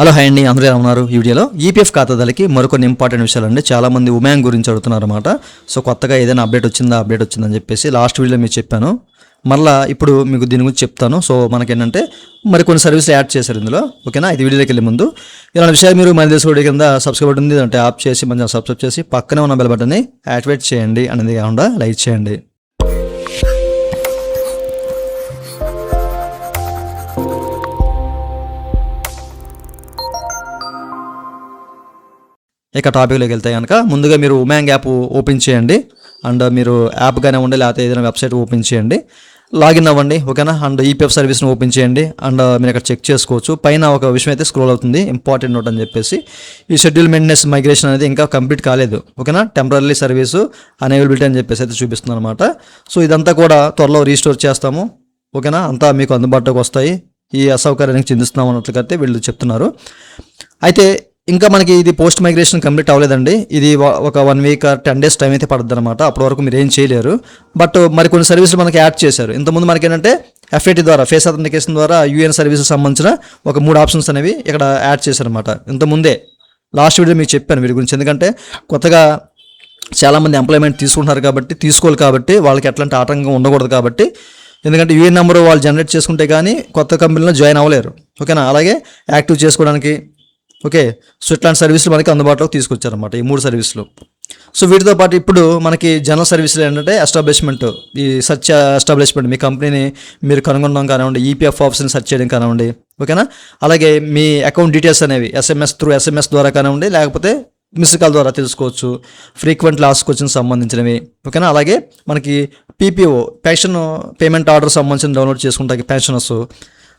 Hello hi అండి, అందరూ ఎలా ఉన్నారు? ఈ వీడియోలో ఈపీఎఫ్ ఖాతాదారులకి మరికొన్ని ఇంపార్టెంట్ విషయాలండి. చాలామంది ఉమాంగ్ గురించి అడుగుతున్నారు అనమాట. సో కొత్తగా ఏదైనా అప్డేట్ వచ్చిందని చెప్పేసి లాస్ట్ వీడియోలో మీకు చెప్పాను. మళ్ళీ ఇప్పుడు మీకు దీని గురించి చెప్తాను. సో మనకేంటంటే మరికొన్ని సర్వీసులు యాడ్ చేశారు ఇందులో. ఓకేనా, ఇది వీడియోలోకి వెళ్ళే ముందు ఇలాంటి విషయాలు మీరు మన దేశ వీడియో కింద సబ్స్క్రైబ్ బటన్ ఉంది అంటే ఆప్ చేసి మంచిగా సబ్స్క్రైబ్ చేసి పక్కనే ఉన్న బెల్ బటన్ని యాక్టివేట్ చేయండి అనేది కాకుండా లైక్ చేయండి. ఇక టాపిక్లోకి వెళ్తే కనుక ముందుగా మీరు ఉమాంగ్ యాప్ ఓపెన్ చేయండి. అండ్ మీరు యాప్ కానివ్వండి లేకపోతే ఏదైనా వెబ్సైట్ ఓపెన్ చేయండి, లాగిన్ అవ్వండి. ఓకేనా, అండ్ ఈపీఎఫ్ సర్వీస్ని ఓపెన్ చేయండి. అండ్ మీరు ఇక్కడ చెక్ చేసుకోవచ్చు. పైన ఒక విషయం అయితే స్క్రోల్ అవుతుంది, ఇంపార్టెంట్ నోట్ అని చెప్పేసి. ఈ షెడ్యూల్ మెయింటెనెన్స్ మైగ్రేషన్ అనేది ఇంకా కంప్లీట్ కాలేదు. ఓకేనా, టెంపరీ సర్వీసు అనేబిలిటీ అని చెప్పేసి అయితే చూపిస్తుంది అనమాట. సో ఇదంతా కూడా త్వరలో రీస్టోర్ చేస్తాము. ఓకేనా, అంతా మీకు అందుబాటులోకి వస్తాయి. ఈ అసౌకర్యానికి చెందిస్తున్నాం అన్నట్లుగా అయితే వీళ్ళు చెప్తున్నారు. అయితే ఇంకా మనకి ఇది పోస్ట్ మైగ్రేషన్ కంప్లీట్ అవ్వలేదండి. ఇది ఒక 1 వీక్ 10 days టైం అయితే పడుతుంది అనమాట. అప్పటి వరకు మీరు ఏం చేయలేరు. బట్ మరికొన్ని సర్వీసులు మనకి యాడ్ చేశారు. ఇంతకుముందు మనకి ఏంటంటే ఎఫ్ఏటీ ద్వారా ఫేస్ అథెంటికేషన్ ద్వారా యూఎన్ సర్వీసెస్ సంబంధించిన ఒక 3 ఆప్షన్స్ అనేవి ఇక్కడ యాడ్ చేశారనమాట. ఇంతకుముందే లాస్ట్ వీడియో మీకు చెప్పాను వీటి గురించి. ఎందుకంటే కొత్తగా చాలామంది ఎంప్లాయ్మెంట్ తీసుకుంటున్నారు కాబట్టి, తీసుకోవాలి కాబట్టి వాళ్ళకి ఎట్లాంటి ఆటంకం ఉండకూడదు కాబట్టి. ఎందుకంటే యూఎన్ నెంబర్ వాళ్ళు జనరేట్ చేసుకుంటే కానీ కొత్త కంపెనీలో జాయిన్ అవ్వలేరు. ఓకేనా, అలాగే యాక్టివ్ చేసుకోవడానికి ఓకే. సో ఇట్లాంటి సర్వీసులు మనకి అందుబాటులోకి తీసుకొచ్చారన్నమాట ఈ 3 సర్వీసులు. సో వీటితో పాటు ఇప్పుడు మనకి జనరల్ సర్వీసులు ఏంటంటే ఎస్టాబ్లిష్మెంట్, ఈ సెర్చ్ ఎస్టాబ్లిష్మెంట్, మీ కంపెనీని మీరు కనుగొనడం కానివ్వండి, ఈపీఎఫ్ ఆప్షన్ సెర్చ్ చేయడం కానివ్వండి. ఓకేనా, అలాగే మీ అకౌంట్ డీటెయిల్స్ అనేవి ఎస్ఎంఎస్ ద్వారా కానివ్వండి, లేకపోతే మిస్డ్ కాల్ ద్వారా తెలుసుకోవచ్చు. ఫ్రీక్వెంట్ లాస్ట్ క్వశ్చన్స్ సంబంధించినవి. ఓకేనా, అలాగే మనకి పీపీఓ పెన్షన్ పేమెంట్ ఆర్డర్ సంబంధించిన డౌన్లోడ్ చేసుకుంటానికి పెన్షనర్స్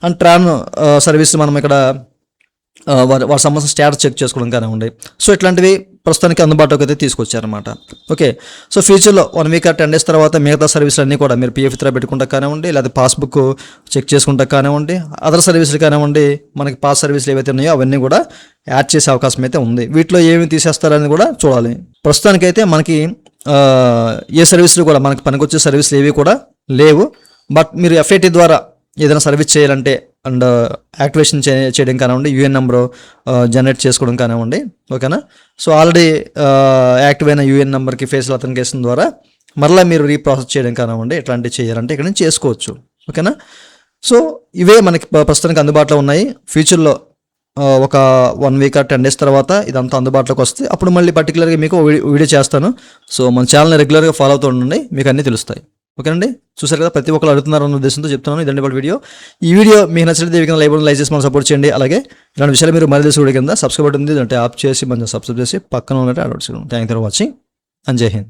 అండ్ ట్రాన్ సర్వీస్ మనం ఇక్కడ వారి సంబంధించిన స్టేటస్ చెక్ చేసుకోవడం కానివ్వండి. సో ఇట్లాంటివి ప్రస్తుతానికి అందుబాటులోకి అయితే తీసుకొచ్చారనమాట. ఓకే, సో ఫ్యూచర్లో 1 వీక్ 10 days తర్వాత మిగతా సర్వీసులు అన్నీ కూడా మీరు పీఎఫ్ ఇతర పెట్టుకుంటా కానివ్వండి, లేదా పాస్బుక్ చెక్ చేసుకుంటా కానివ్వండి, అదర్ సర్వీసులు కానివ్వండి, మనకి పాస్ సర్వీసులు ఏవైతే ఉన్నాయో అవన్నీ కూడా యాడ్ చేసే అవకాశం అయితే ఉంది. వీటిలో ఏమి తీసేస్తారని కూడా చూడాలి. ప్రస్తుతానికైతే మనకి ఏ సర్వీసులు కూడా మనకి పనికొచ్చే సర్వీసులు ఏవి కూడా లేవు. బట్ మీరు ఎఫ్ఏటీ ద్వారా ఏదైనా సర్వీస్ చేయాలంటే అండ్ యాక్టివేషన్ చేయడం కానివ్వండి, యూఎన్ నెంబర్ జనరేట్ చేసుకోవడం కానివ్వండి. ఓకేనా, సో ఆల్రెడీ యాక్టివ్ అయిన యూఎన్ నెంబర్కి ఫేస్ అథెంటికేషన్ ద్వారా మరలా మీరు రీప్రాసెస్ చేయడం కానివ్వండి, ఎట్లాంటివి చేయాలంటే ఇక్కడ నుంచి చేసుకోవచ్చు. ఓకేనా, సో ఇవే మనకి ప్రస్తుతానికి అందుబాటులో ఉన్నాయి. ఫ్యూచర్లో ఒక 1 వీక్ 10 days తర్వాత ఇదంతా అందుబాటులోకి వస్తే అప్పుడు మళ్ళీ పర్టికులర్గా మీకు వీడియో చేస్తాను. సో మన ఛానల్ని రెగ్యులర్గా ఫాలో అవుతూ ఉండండి, మీకు అన్నీ తెలుస్తాయి. ఓకేనండి, చూసారు కదా, ప్రతి ఒక్కరు అడుగుతున్నారు అన్న ఉద్దేశంతో చెప్తున్నాను. ఇదండి వాళ్ళ వీడియో. ఈ వీడియో మీకు నచ్చినట్లయితే లైక్ చేసి మనం సపోర్ట్ చేయండి. అలాగే ఇలాంటి విషయాలు మీరు మరి వీడియో కింద సబ్స్క్రైబ్ ఉంది అంటే ఆప్ చేసి మంచిగా సబ్స్క్రైబ్ చేసి పక్కన ఉన్నట్టు అలవాటు చేయండి. Thank you for watching and జై హింద్.